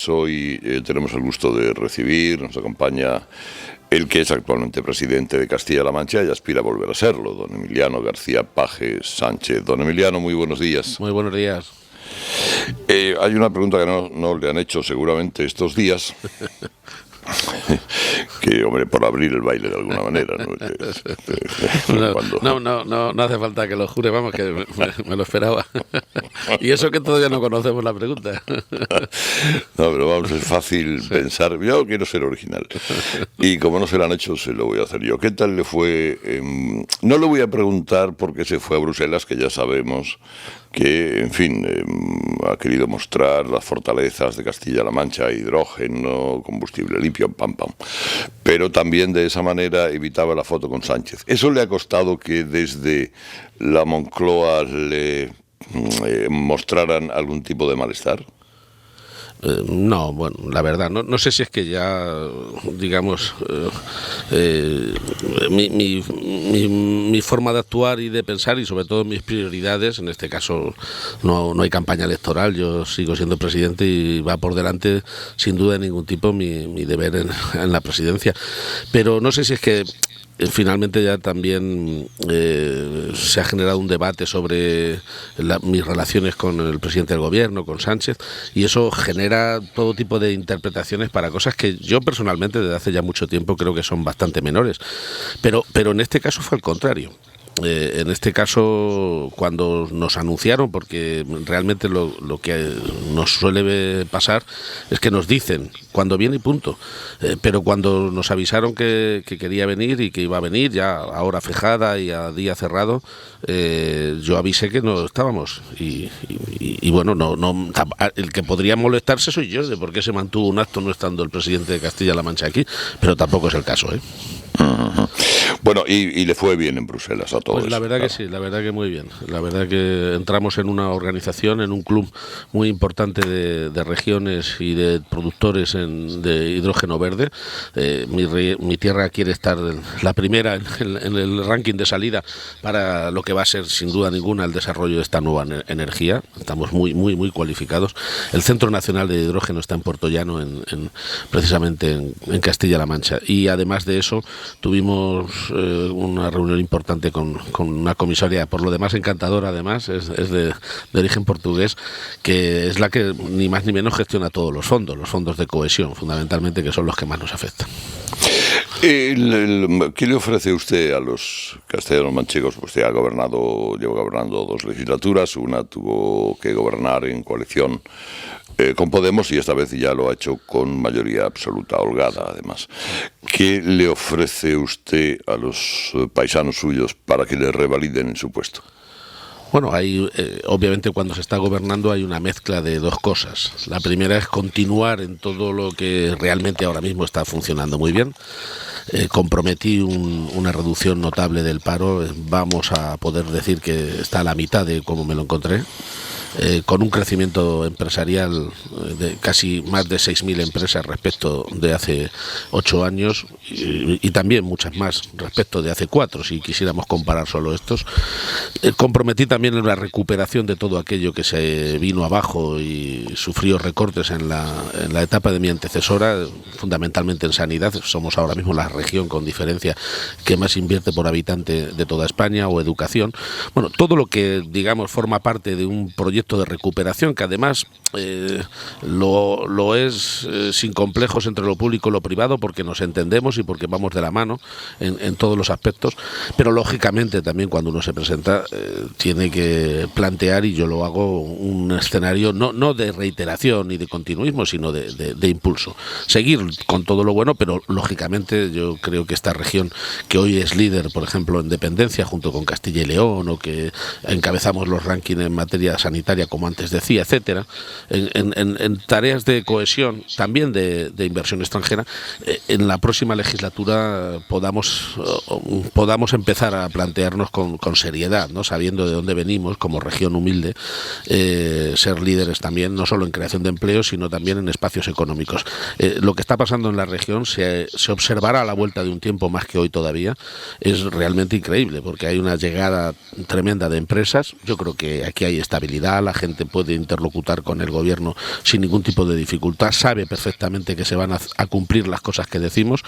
Hoy tenemos el gusto de recibir, nos acompaña el que es actualmente presidente de Castilla-La Mancha y aspira a volver a serlo, don Emiliano García Paje Sánchez. Don Emiliano, muy buenos días. Muy buenos días. Hay una pregunta que no le han hecho seguramente estos días, que, hombre, por abrir el baile de alguna manera, ¿no? No hace falta que lo jure, vamos, que me lo esperaba. Y eso que todavía no conocemos la pregunta. No, pero vamos, es fácil pensar. Yo quiero ser original. Y como no se lo han hecho, se lo voy a hacer yo. ¿Qué tal le fue? No le voy a preguntar por qué se fue a Bruselas, que ya sabemos que, en fin, ha querido mostrar las fortalezas de Castilla-La Mancha, hidrógeno, combustible limpio, pam, pam. Pero también de esa manera evitaba la foto con Sánchez. ¿Eso le ha costado que desde la Moncloa le mostraran algún tipo de malestar? No, bueno, la verdad, no sé si es que ya, digamos, mi forma de actuar y de pensar y sobre todo mis prioridades, en este caso no hay campaña electoral, yo sigo siendo presidente y va por delante sin duda de ningún tipo mi deber en la presidencia, pero no sé si es que finalmente ya también se ha generado un debate sobre mis relaciones con el presidente del gobierno, con Sánchez, y eso genera todo tipo de interpretaciones para cosas que yo personalmente desde hace ya mucho tiempo creo que son bastante menores, pero en este caso fue al contrario. En este caso, cuando nos anunciaron, porque realmente lo que nos suele pasar es que nos dicen cuando viene y punto, pero cuando nos avisaron que quería venir y que iba a venir ya a hora fijada y a día cerrado, yo avisé que no estábamos y bueno, el que podría molestarse soy yo de por qué se mantuvo un acto no estando el presidente de Castilla-La Mancha aquí, pero tampoco es el caso, ¿eh? Bueno, y le fue bien en Bruselas a todos. Pues la verdad que sí, la verdad que muy bien. La verdad que entramos en una organización, en un club muy importante de regiones y de productores de hidrógeno verde. Mi tierra quiere estar la primera en el ranking de salida para lo que va a ser sin duda ninguna el desarrollo de esta nueva energía. Estamos muy cualificados. El Centro Nacional de Hidrógeno está en Puerto Llano, precisamente en Castilla-La Mancha. Y además de eso tuvimos una reunión importante con una comisaria, por lo demás encantadora, además, es de origen portugués, que es la que ni más ni menos gestiona todos los fondos de cohesión, fundamentalmente, que son los que más nos afectan. ¿Qué le ofrece usted a los castellanos manchegos? Pues lleva gobernando 2 legislaturas, una tuvo que gobernar en coalición con Podemos y esta vez ya lo ha hecho con mayoría absoluta, holgada además. ¿Qué le ofrece usted a los paisanos suyos para que le revaliden en su puesto? Bueno, obviamente cuando se está gobernando hay una mezcla de dos cosas. La primera es continuar en todo lo que realmente ahora mismo está funcionando muy bien. Comprometí una reducción notable del paro, vamos a poder decir que está a la mitad de cómo me lo encontré. Con un crecimiento empresarial de casi más de 6.000 empresas respecto de hace 8 años y también muchas más respecto de hace 4, si quisiéramos comparar solo estos. Comprometí también en la recuperación de todo aquello que se vino abajo y sufrió recortes en la etapa de mi antecesora, fundamentalmente en sanidad. Somos ahora mismo la región con diferencia que más invierte por habitante de toda España, o educación. Bueno, todo lo que, digamos, forma parte de un proyecto de recuperación que además lo es sin complejos entre lo público y lo privado, porque nos entendemos y porque vamos de la mano en todos los aspectos, pero lógicamente también cuando uno se presenta tiene que plantear, y yo lo hago, un escenario no de reiteración ni de continuismo, sino de impulso, seguir con todo lo bueno, pero lógicamente yo creo que esta región que hoy es líder, por ejemplo, en dependencia junto con Castilla y León, o que encabezamos los rankings en materia sanitaria, como antes decía, etcétera, en tareas de cohesión, también de inversión extranjera, en la próxima legislatura podamos empezar a plantearnos con seriedad, ¿no? Sabiendo de dónde venimos como región humilde, ser líderes también, no solo en creación de empleo, sino también en espacios económicos. Lo que está pasando en la región se observará a la vuelta de un tiempo, más que hoy todavía, es realmente increíble, porque hay una llegada tremenda de empresas. Yo creo que aquí hay estabilidad, la gente puede interlocutar con el gobierno sin ningún tipo de dificultad, sabe perfectamente que se van a cumplir las cosas que decimos.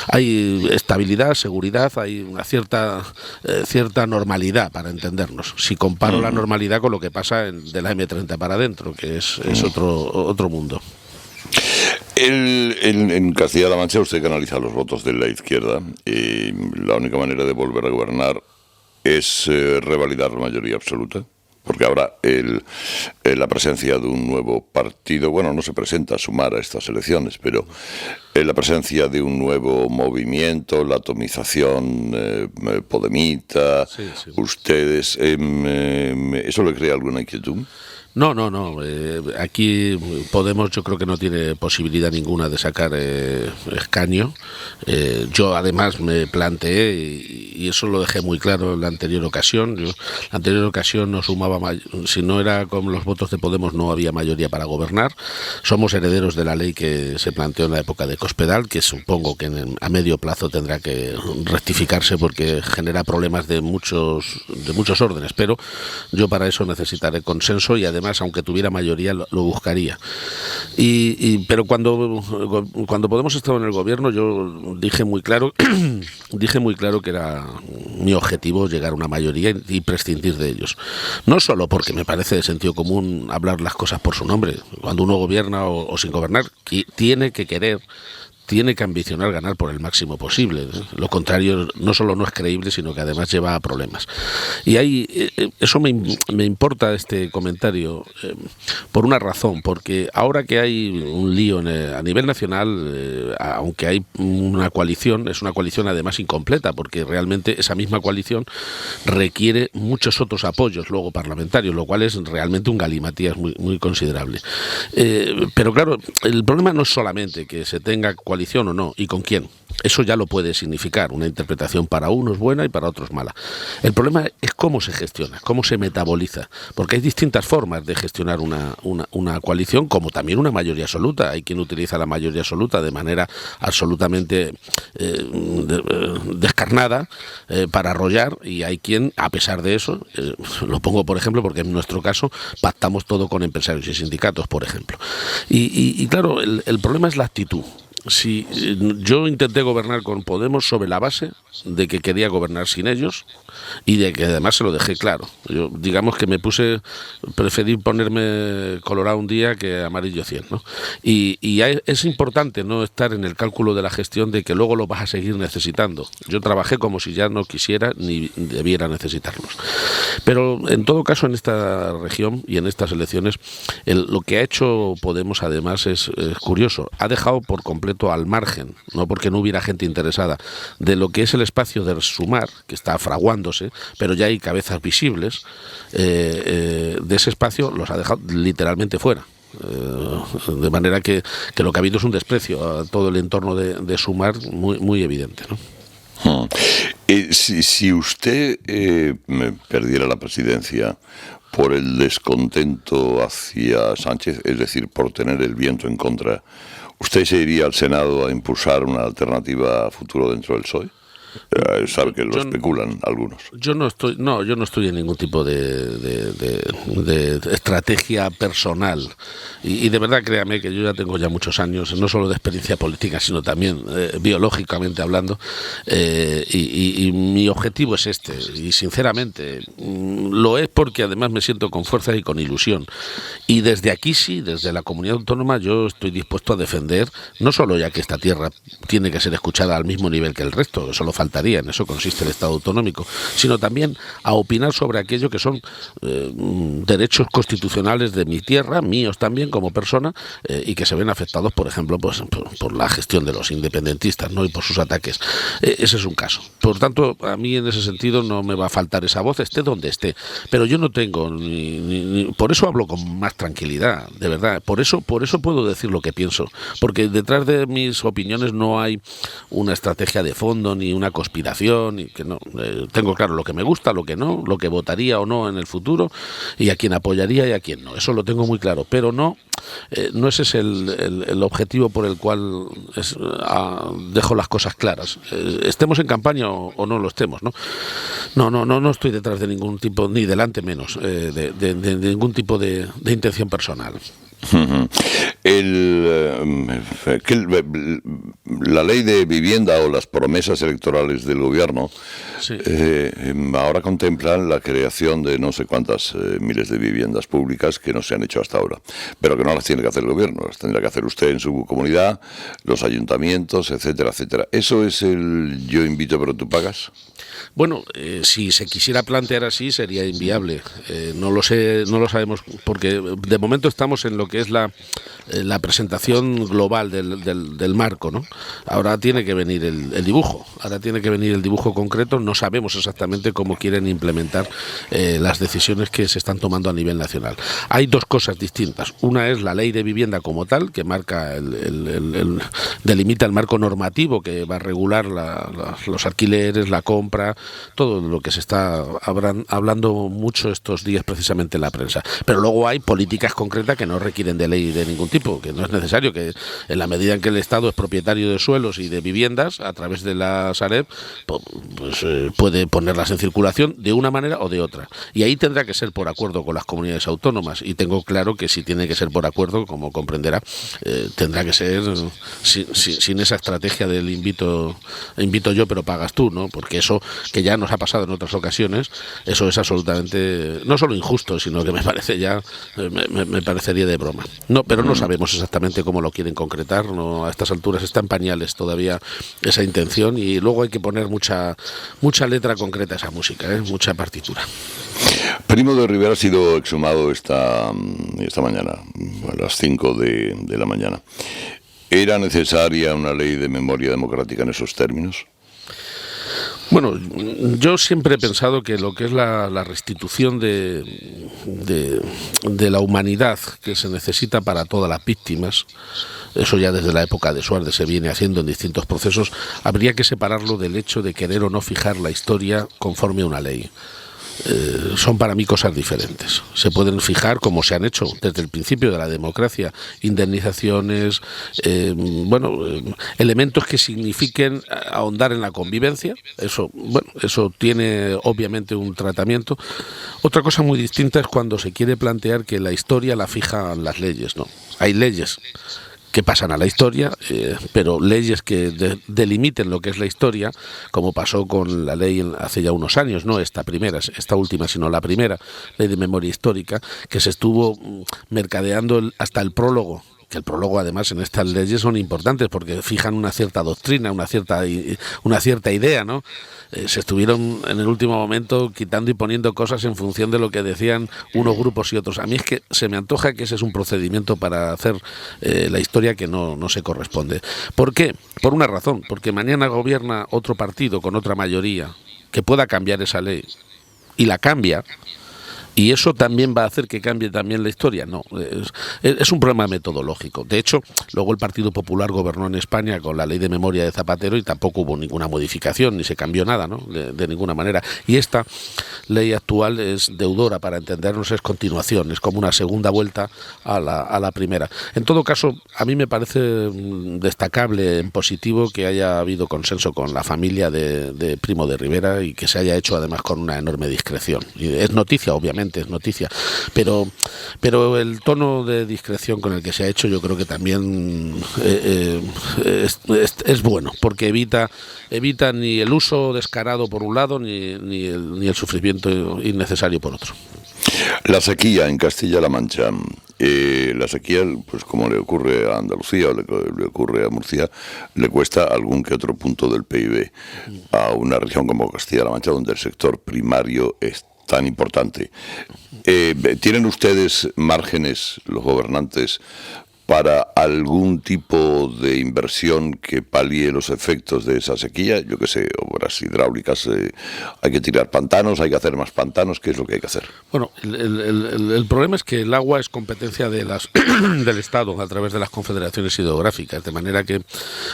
Hay estabilidad, seguridad, hay una cierta normalidad para entendernos. Si comparo la normalidad con lo que pasa de la M30 para adentro, que es otro mundo. En Castilla-La Mancha usted canaliza los votos de la izquierda y la única manera de volver a gobernar es revalidar la mayoría absoluta. Porque ahora la presencia de un nuevo partido, bueno, no se presenta a sumar a estas elecciones, pero la presencia de un nuevo movimiento, la atomización podemita, sí. Ustedes, ¿eso le crea alguna inquietud? No. Aquí Podemos yo creo que no tiene posibilidad ninguna de sacar escaño. Yo además me planteé, y eso lo dejé muy claro en la anterior ocasión, la anterior ocasión no sumaba, si no era con los votos de Podemos no había mayoría para gobernar. Somos herederos de la ley que se planteó en la época de Cospedal, que supongo que a medio plazo tendrá que rectificarse porque genera problemas de muchos órdenes, pero yo para eso necesitaré consenso y además aunque tuviera mayoría lo buscaría. Pero cuando Podemos estaba en el gobierno yo dije muy claro que era mi objetivo llegar a una mayoría y prescindir de ellos. No solo porque me parece de sentido común hablar las cosas por su nombre. Cuando uno gobierna o sin gobernar, tiene que querer, tiene que ambicionar ganar por el máximo posible. Lo contrario no solo no es creíble, sino que además lleva a problemas. Y eso me importa este comentario por una razón, porque ahora que hay un lío a nivel nacional, aunque hay una coalición, es una coalición además incompleta, porque realmente esa misma coalición requiere muchos otros apoyos luego parlamentarios, lo cual es realmente un galimatías muy, muy considerable. Pero claro, el problema no es solamente que se tenga coalición o no, y con quién. Eso ya lo puede significar. Una interpretación para unos buena y para otros mala. El problema es cómo se gestiona, cómo se metaboliza, porque hay distintas formas de gestionar una coalición, como también una mayoría absoluta. Hay quien utiliza la mayoría absoluta de manera absolutamente descarnada para arrollar, y hay quien, a pesar de eso, lo pongo por ejemplo porque en nuestro caso pactamos todo con empresarios y sindicatos, por ejemplo. Y claro, el problema es la actitud. Si yo intenté gobernar con Podemos sobre la base de que quería gobernar sin ellos y de que además se lo dejé claro. Yo, digamos que preferí ponerme colorado un día que amarillo 100, ¿no? Y es importante no estar en el cálculo de la gestión de que luego lo vas a seguir necesitando. Yo trabajé como si ya no quisiera ni debiera necesitarlos. Pero en todo caso en esta región y en estas elecciones lo que ha hecho Podemos además es curioso. Ha dejado por completo al margen, no porque no hubiera gente interesada, de lo que es el espacio de Sumar, que está fraguándose, pero ya hay cabezas visibles, de ese espacio los ha dejado literalmente fuera. De manera que lo que ha habido es un desprecio a todo el entorno de Sumar muy, muy evidente, ¿no? Si usted perdiera la presidencia por el descontento hacia Sánchez, es decir, por tener el viento en contra, ¿usted se iría al Senado a impulsar una alternativa a futuro dentro del PSOE? Sabe que lo especulan algunos. Yo no estoy en ningún tipo de estrategia personal y de verdad créame que yo ya tengo muchos años, no solo de experiencia política sino también biológicamente hablando, y mi objetivo es este, y sinceramente lo es porque además me siento con fuerza y con ilusión, y desde aquí sí, desde la comunidad autónoma yo estoy dispuesto a defender no solo ya que esta tierra tiene que ser escuchada al mismo nivel que el resto, que solo faltaría, en eso consiste el Estado autonómico, sino también a opinar sobre aquello que son derechos constitucionales de mi tierra, míos también como persona, y que se ven afectados, por ejemplo, pues, por la gestión de los independentistas, ¿no? Y por sus ataques. Ese es un caso. Por tanto, a mí en ese sentido no me va a faltar esa voz, esté donde esté. Pero yo no tengo por eso hablo con más tranquilidad, de verdad. Por eso puedo decir lo que pienso, porque detrás de mis opiniones no hay una estrategia de fondo ni una conspiración y que no. Tengo claro lo que me gusta, lo que no, lo que votaría o no en el futuro y a quién apoyaría y a quién no. Eso lo tengo muy claro, pero no ese es el objetivo por el cual dejo las cosas claras. Estemos en campaña o no lo estemos, ¿no? No estoy detrás de ningún tipo, ni delante menos, de ningún tipo de intención personal. La ley de vivienda o las promesas electorales del gobierno Sí. Ahora contemplan la creación de no sé cuántas miles de viviendas públicas que no se han hecho hasta ahora, pero que no las tiene que hacer el gobierno, las tendrá que hacer usted en su comunidad, los ayuntamientos, etcétera, etcétera. ¿Eso es el yo invito pero tú pagas? Bueno, si se quisiera plantear así sería inviable. No lo sé, no lo sabemos, porque de momento estamos en lo que es la presentación global del marco, ¿no? Ahora tiene que venir el dibujo, ahora tiene que venir el dibujo concreto. No sabemos exactamente cómo quieren implementar las decisiones que se están tomando a nivel nacional. Hay dos cosas distintas. Una es la ley de vivienda como tal, que marca delimita el marco normativo que va a regular los alquileres, la compra, todo lo que se está hablando mucho estos días precisamente en la prensa. Pero luego hay políticas concretas que no requieren de ley de ningún tipo, que no es necesario, que en la medida en que el Estado es propietario de suelos y de viviendas, a través de la Sareb, pues puede ponerlas en circulación de una manera o de otra. Y ahí tendrá que ser por acuerdo con las comunidades autónomas. Y tengo claro que si tiene que ser por acuerdo, como comprenderá, tendrá que ser sin esa estrategia del invito yo pero pagas tú, ¿no? Porque eso que ya nos ha pasado en otras ocasiones, eso es absolutamente no solo injusto, sino que me parece ya me parecería de broma. No, pero no sabemos exactamente cómo lo quieren concretar, no, a estas alturas está en pañales todavía esa intención y luego hay que poner mucha letra concreta a esa música, mucha partitura. Primo de Rivera ha sido exhumado esta mañana, a las 5 de la mañana. ¿Era necesaria una ley de memoria democrática en esos términos? Bueno, yo siempre he pensado que lo que es la restitución de la humanidad que se necesita para todas las víctimas, eso ya desde la época de Suárez se viene haciendo en distintos procesos, habría que separarlo del hecho de querer o no fijar la historia conforme a una ley. Son para mí cosas diferentes. Se pueden fijar, como se han hecho desde el principio de la democracia, indemnizaciones, elementos que signifiquen ahondar en la convivencia. Eso tiene obviamente un tratamiento. Otra cosa muy distinta es cuando se quiere plantear que la historia la fijan las leyes, ¿no? Hay leyes que pasan a la historia, pero leyes que delimiten lo que es la historia, como pasó con la ley hace ya unos años, no esta última, sino la primera, ley de memoria histórica, que se estuvo mercadeando hasta el prólogo, que el prólogo además en estas leyes son importantes porque fijan una cierta doctrina, una cierta idea, ¿no? Se estuvieron en el último momento quitando y poniendo cosas en función de lo que decían unos grupos y otros. A mí es que se me antoja que ese es un procedimiento para hacer la historia que no se corresponde. ¿Por qué? Por una razón, porque mañana gobierna otro partido con otra mayoría que pueda cambiar esa ley y la cambia. ¿Y eso también va a hacer que cambie también la historia? No, es un problema metodológico. De hecho, luego el Partido Popular gobernó en España con la ley de memoria de Zapatero y tampoco hubo ninguna modificación, ni se cambió nada, ¿no? De ninguna manera. Y esta ley actual es deudora, para entendernos, es continuación, es como una segunda vuelta a la primera. En todo caso, a mí me parece destacable, en positivo, que haya habido consenso con la familia de Primo de Rivera y que se haya hecho además con una enorme discreción. Y es noticia, obviamente. Es noticia, pero el tono de discreción con el que se ha hecho yo creo que también es bueno, porque evita ni el uso descarado por un lado ni el sufrimiento innecesario por otro. La sequía en Castilla-La Mancha. La sequía, pues como le ocurre a Andalucía o le ocurre a Murcia, le cuesta algún que otro punto del PIB a una región como Castilla-La Mancha, donde el sector primario es tan importante. ¿Tienen ustedes márgenes, los gobernantes, para algún tipo de inversión que palíe los efectos de esa sequía? Yo qué sé, obras hidráulicas, hay que tirar pantanos, hay que hacer más pantanos, ¿qué es lo que hay que hacer? Bueno, el problema es que el agua es competencia de del Estado a través de las confederaciones hidrográficas, de manera que,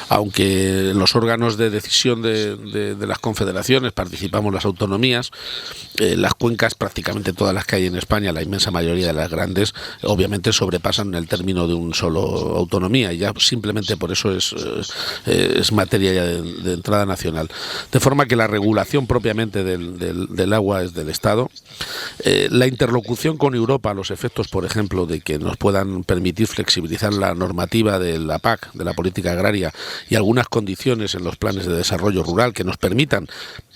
aunque en los órganos de decisión de las confederaciones participamos las autonomías, las cuencas, prácticamente todas las que hay en España, la inmensa mayoría de las grandes, obviamente sobrepasan el término de un solo autonomía, y ya simplemente por eso es materia ya de entrada nacional. De forma que la regulación propiamente del agua es del Estado. La interlocución con Europa a los efectos, por ejemplo, de que nos puedan permitir flexibilizar la normativa de la PAC, de la política agraria, y algunas condiciones en los planes de desarrollo rural que nos permitan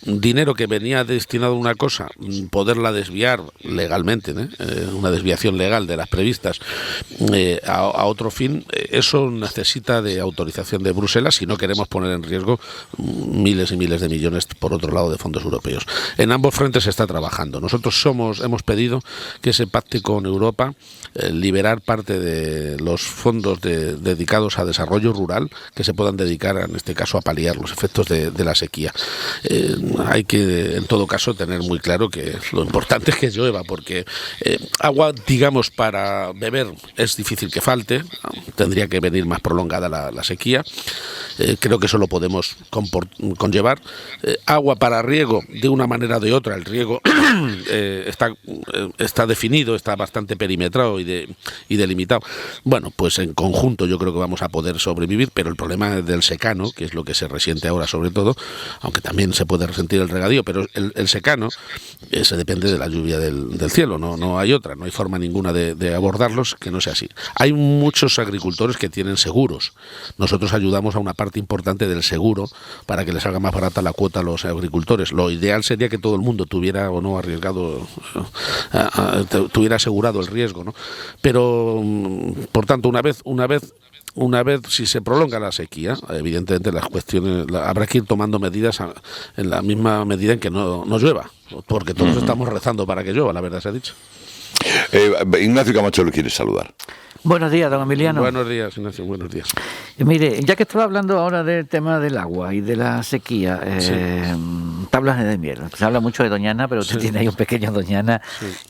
dinero que venía destinado a una cosa, poderla desviar legalmente, una desviación legal de las previstas a otro fin. Eso necesita de autorización de Bruselas si no queremos poner en riesgo miles y miles de millones, por otro lado, de fondos europeos. En ambos frentes se está trabajando. Nosotros hemos pedido que se pacte con Europa liberar parte de los fondos dedicados a desarrollo rural, que se puedan dedicar, en este caso, a paliar los efectos de la sequía. Hay que, en todo caso, tener muy claro que lo importante es que llueva, porque agua, digamos, para beber es difícil que falte, tendría que venir más prolongada la sequía. Creo que eso lo podemos conllevar. Agua para riego, de una manera o de otra, el riego está definido, está bastante perimetrado y delimitado. Bueno, pues en conjunto yo creo que vamos a poder sobrevivir, pero el problema del secano, que es lo que se resiente ahora sobre todo, aunque también se puede resentir el regadío, pero el secano se depende de la lluvia del cielo, no hay otra, no hay forma ninguna de abordarlos que no sea así. Hay muchos agricultores que tienen seguros. Nosotros ayudamos a una parte importante del seguro para que les salga más barata la cuota a los agricultores. Lo ideal sería que todo el mundo tuviera o no arriesgado, tuviera asegurado el riesgo, ¿no? Pero, por tanto, una vez si se prolonga la sequía, evidentemente las cuestiones habrá que ir tomando medidas en la misma medida en que no llueva, porque todos estamos rezando para que llueva, la verdad se ha dicho. Ignacio Camacho le quiere saludar. Buenos días, don Emiliano. Buenos días, Ignacio, buenos días. Mire, ya que estaba hablando ahora del tema del agua y de la sequía, tablas de miel. Se habla mucho de Doñana, pero usted tiene ahí un pequeño Doñana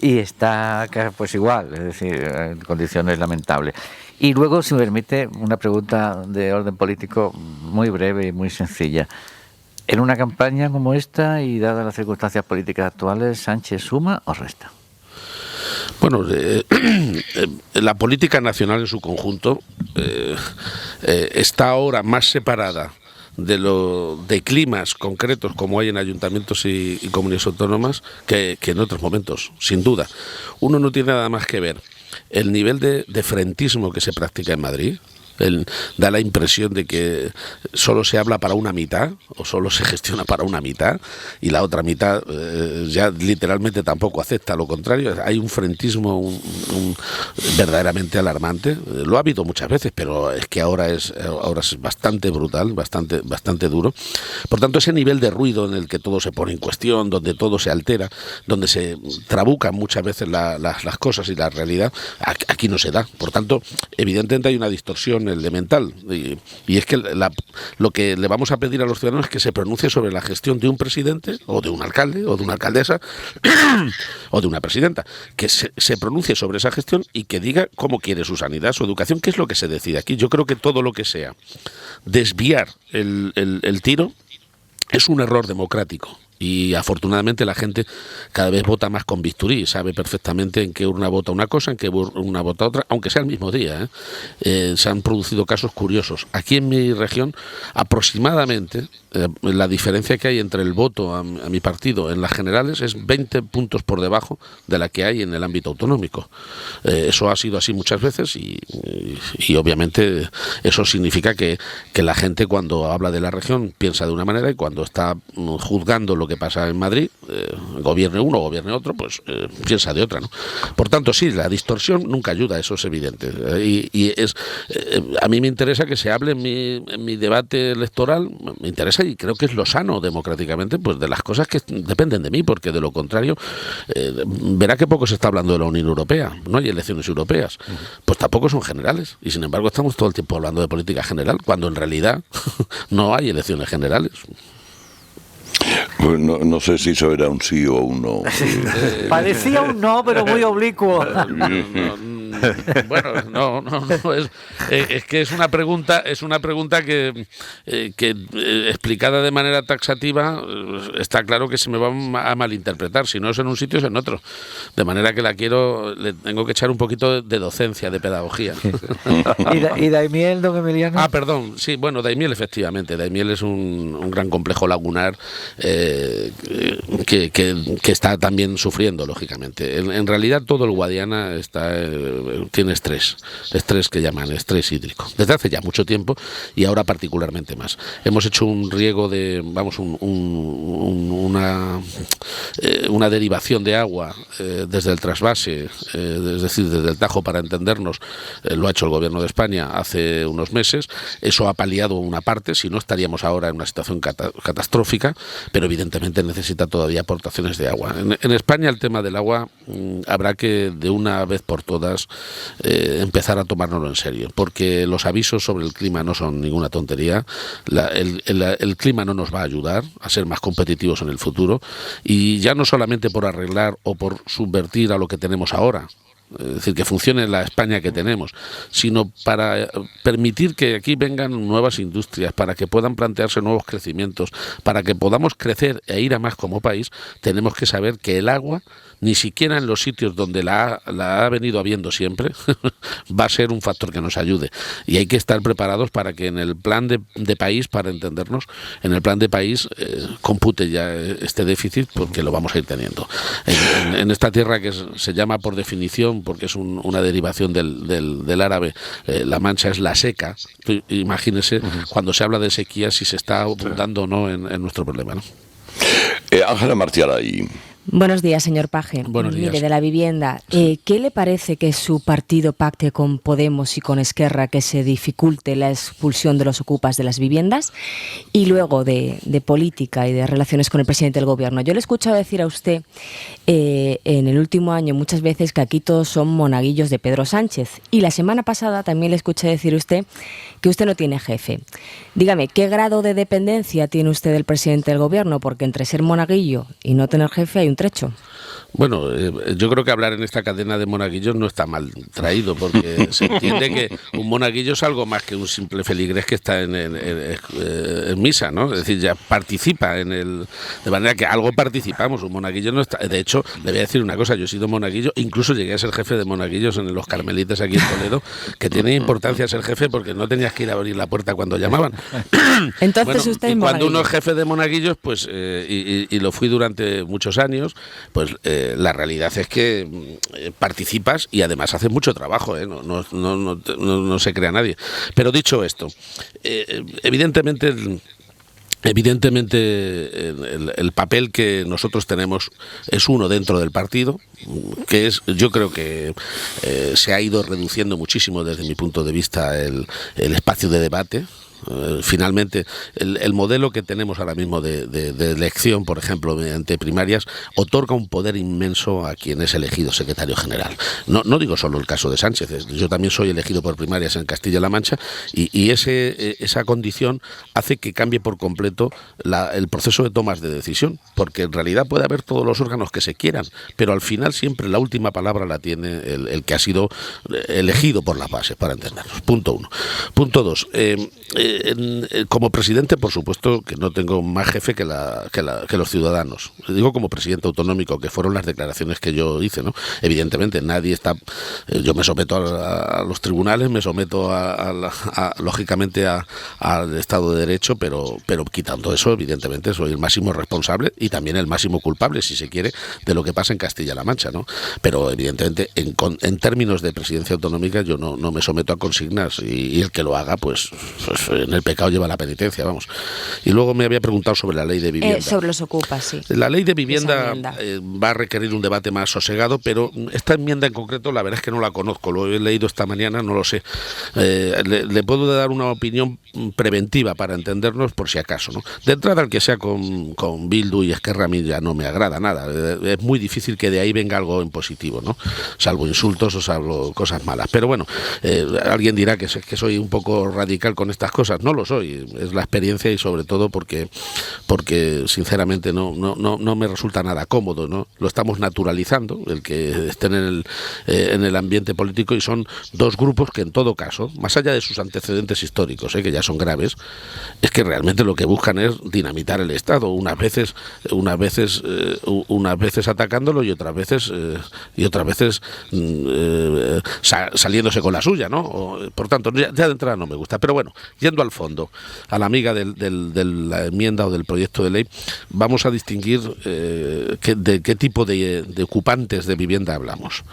y está pues igual, es decir, en condiciones lamentables. Y luego, si me permite, una pregunta de orden político muy breve y muy sencilla. En una campaña como esta y dadas las circunstancias políticas actuales, ¿Sánchez suma o resta? Bueno, la política nacional en su conjunto está ahora más separada de climas concretos como hay en ayuntamientos y comunidades autónomas que en otros momentos, sin duda. Uno no tiene nada más que ver el nivel de frentismo que se practica en Madrid. Da la impresión de que solo se habla para una mitad o solo se gestiona para una mitad y la otra mitad ya literalmente tampoco acepta lo contrario. Hay un frentismo verdaderamente alarmante. Lo ha habido muchas veces, pero es que ahora es bastante brutal, bastante duro. Por tanto, ese nivel de ruido en el que todo se pone en cuestión, donde todo se altera, donde se trabucan muchas veces las cosas y la realidad, aquí no se da. Por tanto, evidentemente hay una distorsión elemental y es que lo que le vamos a pedir a los ciudadanos es que se pronuncie sobre la gestión de un presidente o de un alcalde o de una alcaldesa o de una presidenta, que se pronuncie sobre esa gestión y que diga cómo quiere su sanidad, su educación, qué es lo que se decide aquí. Yo creo que todo lo que sea desviar el tiro es un error democrático. Y afortunadamente la gente cada vez vota más con bisturí, sabe perfectamente en qué urna vota una cosa, en qué urna vota otra, aunque sea el mismo día. Se han producido casos curiosos. Aquí en mi región, aproximadamente, la diferencia que hay entre el voto a mi partido en las generales es 20 puntos por debajo de la que hay en el ámbito autonómico. Eso ha sido así muchas veces y obviamente eso significa que la gente, cuando habla de la región, piensa de una manera, y cuando está juzgando lo que que pasa en Madrid, gobierne uno o gobierne otro, pues piensa de otra, ¿no? Por tanto, sí, la distorsión nunca ayuda, eso es evidente. A mí me interesa que se hable en mi debate electoral, me interesa y creo que es lo sano democráticamente, pues de las cosas que dependen de mí, porque de lo contrario, verá que poco se está hablando de la Unión Europea, no hay elecciones europeas, pues tampoco son generales, y sin embargo estamos todo el tiempo hablando de política general, cuando en realidad no hay elecciones generales. Pues no sé si eso era un sí o un no. Parecía un no, pero muy oblicuo. Bueno, no, es que es una pregunta que explicada de manera taxativa está claro que se me va a malinterpretar. Si no es en un sitio es en otro, de manera que le tengo que echar un poquito de docencia, de pedagogía. ¿Y Daimiel, don Emiliano? Perdón, sí, bueno, Daimiel efectivamente, Daimiel es un gran complejo lagunar que está también sufriendo, lógicamente. En realidad todo el Guadiana tiene estrés que llaman estrés hídrico, desde hace ya mucho tiempo y ahora particularmente más. Hemos hecho un riego una derivación de agua desde el trasvase, es decir, desde el Tajo, para entendernos, lo ha hecho el Gobierno de España hace unos meses. Eso ha paliado una parte, si no estaríamos ahora en una situación catastrófica, pero evidentemente necesita todavía aportaciones de agua. En España el tema del agua habrá que de una vez por todas empezar a tomárnoslo en serio, porque los avisos sobre el clima no son ninguna tontería. El clima no nos va a ayudar a ser más competitivos en el futuro, y ya no solamente por arreglar o por subvertir a lo que tenemos ahora, es decir, que funcione la España que tenemos, sino para permitir que aquí vengan nuevas industrias, para que puedan plantearse nuevos crecimientos, para que podamos crecer e ir a más como país. Tenemos que saber que el agua, ni siquiera en los sitios donde la ha venido habiendo siempre, va a ser un factor que nos ayude. Y hay que estar preparados para que en el plan de país, para entendernos, en el plan de país compute ya este déficit, porque lo vamos a ir teniendo. En esta tierra que se llama por definición, porque es una derivación del árabe, La Mancha es la seca. Imagínese cuando se habla de sequía si se está abundando o no en nuestro problema, ¿no? Ángela Martiaray. Buenos días, señor Page. Buenos días. Mire, de la vivienda, ¿qué le parece que su partido pacte con Podemos y con Esquerra que se dificulte la expulsión de los ocupas de las viviendas? Y luego de política y de relaciones con el presidente del gobierno. Yo le he escuchado decir a usted en el último año muchas veces que aquí todos son monaguillos de Pedro Sánchez. Y la semana pasada también le escuché decir a usted que usted no tiene jefe. Dígame, ¿qué grado de dependencia tiene usted del presidente del gobierno? Porque entre ser monaguillo y no tener jefe hay un trecho. Bueno, yo creo que hablar en esta cadena de monaguillos no está mal traído, porque se entiende que un monaguillo es algo más que un simple feligrés que está en misa, ¿no? Es decir, ya participa de manera que algo participamos. Un monaguillo no está. De hecho, le voy a decir una cosa, yo he sido monaguillo, incluso llegué a ser jefe de monaguillos en los Carmelitas aquí en Toledo, que tiene importancia ser jefe porque no tenías que ir a abrir la puerta cuando llamaban. Entonces bueno, usted es cuando monaguillo. uno es jefe de monaguillos, pues y lo fui durante muchos años, pues la realidad es que participas y además haces mucho trabajo, no se crea nadie. Pero dicho esto, evidentemente el papel que nosotros tenemos es uno dentro del partido, que es, yo creo que se ha ido reduciendo muchísimo desde mi punto de vista el espacio de debate. Finalmente, el modelo que tenemos ahora mismo de elección, por ejemplo, mediante primarias, otorga un poder inmenso a quien es elegido secretario general. No digo solo el caso de Sánchez, yo también soy elegido por primarias en Castilla-La Mancha y esa condición hace que cambie por completo el proceso de tomas de decisión, porque en realidad puede haber todos los órganos que se quieran, pero al final siempre la última palabra la tiene el que ha sido elegido por las bases, para entendernos. Punto uno. Punto dos. Como presidente, por supuesto que no tengo más jefe que los ciudadanos. Digo como presidente autonómico, que fueron las declaraciones que yo hice, ¿no? Evidentemente nadie está. Yo me someto a los tribunales, me someto lógicamente al Estado de Derecho, pero quitando eso, evidentemente soy el máximo responsable y también el máximo culpable, si se quiere, de lo que pasa en Castilla-La Mancha, ¿no? Pero evidentemente en términos de presidencia autonómica yo no me someto a consignas y el que lo haga, pues en el pecado lleva la penitencia, vamos. Y luego me había preguntado sobre la ley de vivienda. Sobre los ocupas, sí. La ley de vivienda va a requerir un debate más sosegado, pero esta enmienda en concreto la verdad es que no la conozco, lo he leído esta mañana, no lo sé. Le puedo dar una opinión preventiva para entendernos por si acaso, ¿no? De entrada, el que sea con Bildu y Esquerra, a mí ya no me agrada nada. Es muy difícil que de ahí venga algo en positivo, ¿no? Salvo insultos o salvo cosas malas. Pero bueno, alguien dirá que soy un poco radical con estas cosas. No lo soy, es la experiencia y sobre todo porque sinceramente no me resulta nada cómodo, ¿no? Lo estamos naturalizando, el que estén en el ambiente político, y son dos grupos que en todo caso, más allá de sus antecedentes históricos, que ya son graves, es que realmente lo que buscan es dinamitar el Estado, unas veces atacándolo y otras veces saliéndose con la suya, ¿no? Por tanto, ya de entrada no me gusta. Pero bueno, yendo al fondo, a la amiga de la enmienda o del proyecto de ley, vamos a distinguir de qué tipo de ocupantes de vivienda hablamos.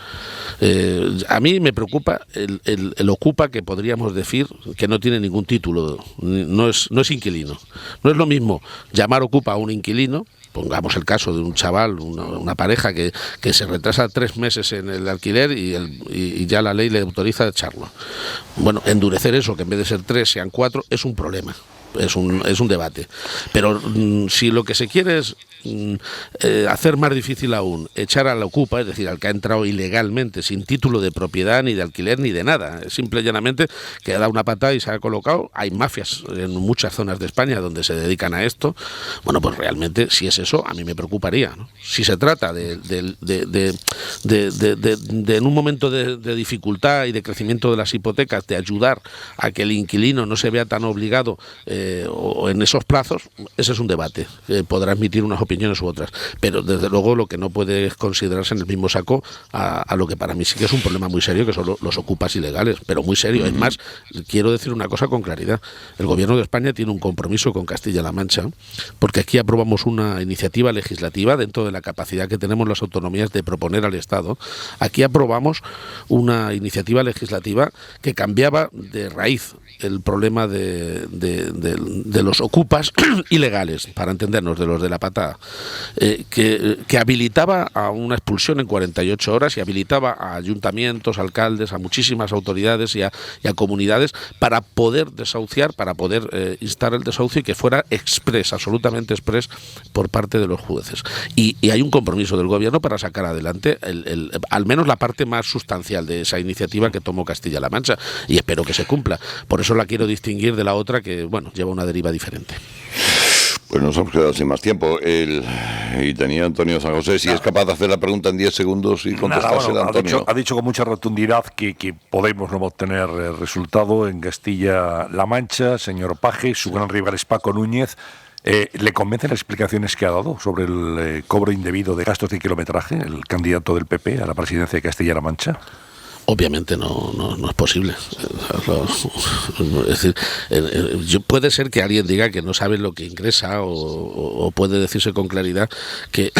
A mí me preocupa el ocupa que podríamos decir que no tiene ningún título, no es inquilino. No es lo mismo llamar ocupa a un inquilino. Pongamos el caso de un chaval, una pareja que se retrasa 3 meses en el alquiler y ya la ley le autoriza a echarlo. Bueno, endurecer eso, que en vez de ser 3 sean 4, es un problema. Es un debate. Pero si lo que se quiere es hacer más difícil aún echar al ocupa, es decir, al que ha entrado ilegalmente, sin título de propiedad, ni de alquiler, ni de nada, simple y llanamente que ha dado una patada y se ha colocado. Hay mafias en muchas zonas de España donde se dedican a esto. Bueno, pues realmente, si es eso, a mí me preocuparía, ¿no? Si se trata de en un momento de dificultad y de crecimiento de las hipotecas, de ayudar a que el inquilino no se vea tan obligado o en esos plazos, ese es un debate. Podrá admitir unas opiniones u otras, pero desde luego lo que no puede es considerarse en el mismo saco a lo que para mí sí que es un problema muy serio, que son los ocupas ilegales, pero muy serio. Es más, quiero decir una cosa con claridad: el gobierno de España tiene un compromiso con Castilla-La Mancha, porque aquí aprobamos una iniciativa legislativa dentro de la capacidad que tenemos las autonomías de proponer al Estado. Aquí aprobamos una iniciativa legislativa que cambiaba de raíz el problema de los ocupas ilegales, para entendernos, de los de la patada, que habilitaba a una expulsión en 48 horas y habilitaba a ayuntamientos, alcaldes, a muchísimas autoridades y a comunidades para poder desahuciar, para poder instar el desahucio, y que fuera express, absolutamente express, por parte de los jueces. Y hay un compromiso del gobierno para sacar adelante al menos la parte más sustancial de esa iniciativa que tomó Castilla-La Mancha, y espero que se cumpla. Por eso la quiero distinguir de la otra, que bueno, lleva una deriva diferente. Pues nos hemos quedado sin más tiempo. Y tenía Antonio San José, si es capaz de hacer la pregunta en 10 segundos y contestársela, Antonio. Ha dicho con mucha rotundidad que Podemos no va a obtener resultado en Castilla-La Mancha. Señor Paje, su gran rival es Paco Núñez. ¿Le convencen las explicaciones que ha dado sobre el cobro indebido de gastos de kilometraje, el candidato del PP a la presidencia de Castilla-La Mancha? Obviamente no es posible. Es decir, puede ser que alguien diga que no sabe lo que ingresa, o puede decirse con claridad que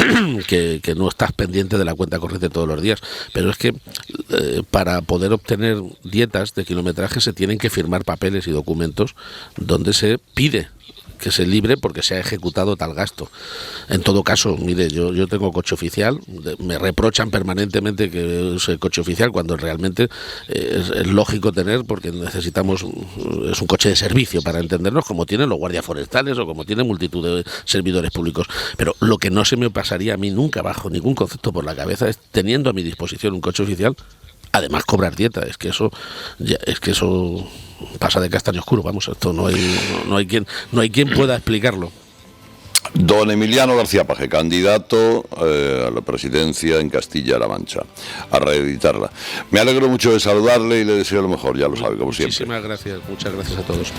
no estás pendiente de la cuenta corriente todos los días. Pero es que para poder obtener dietas de kilometraje se tienen que firmar papeles y documentos donde se pide que se libre porque se ha ejecutado tal gasto. En todo caso, mire, yo tengo coche oficial, me reprochan permanentemente que use coche oficial cuando realmente es lógico tener, porque necesitamos, es un coche de servicio para entendernos, como tienen los guardias forestales o como tienen multitud de servidores públicos. Pero lo que no se me pasaría a mí nunca bajo ningún concepto por la cabeza es, teniendo a mi disposición un coche oficial, además cobrar dieta. Es que eso pasa de castaño oscuro, vamos, esto no hay quien pueda explicarlo. Don Emiliano García Paje, candidato a la presidencia en Castilla-La Mancha, a reeditarla. Me alegro mucho de saludarle y le deseo lo mejor, ya lo sabe, como siempre. Muchísimas gracias, muchas gracias a todos.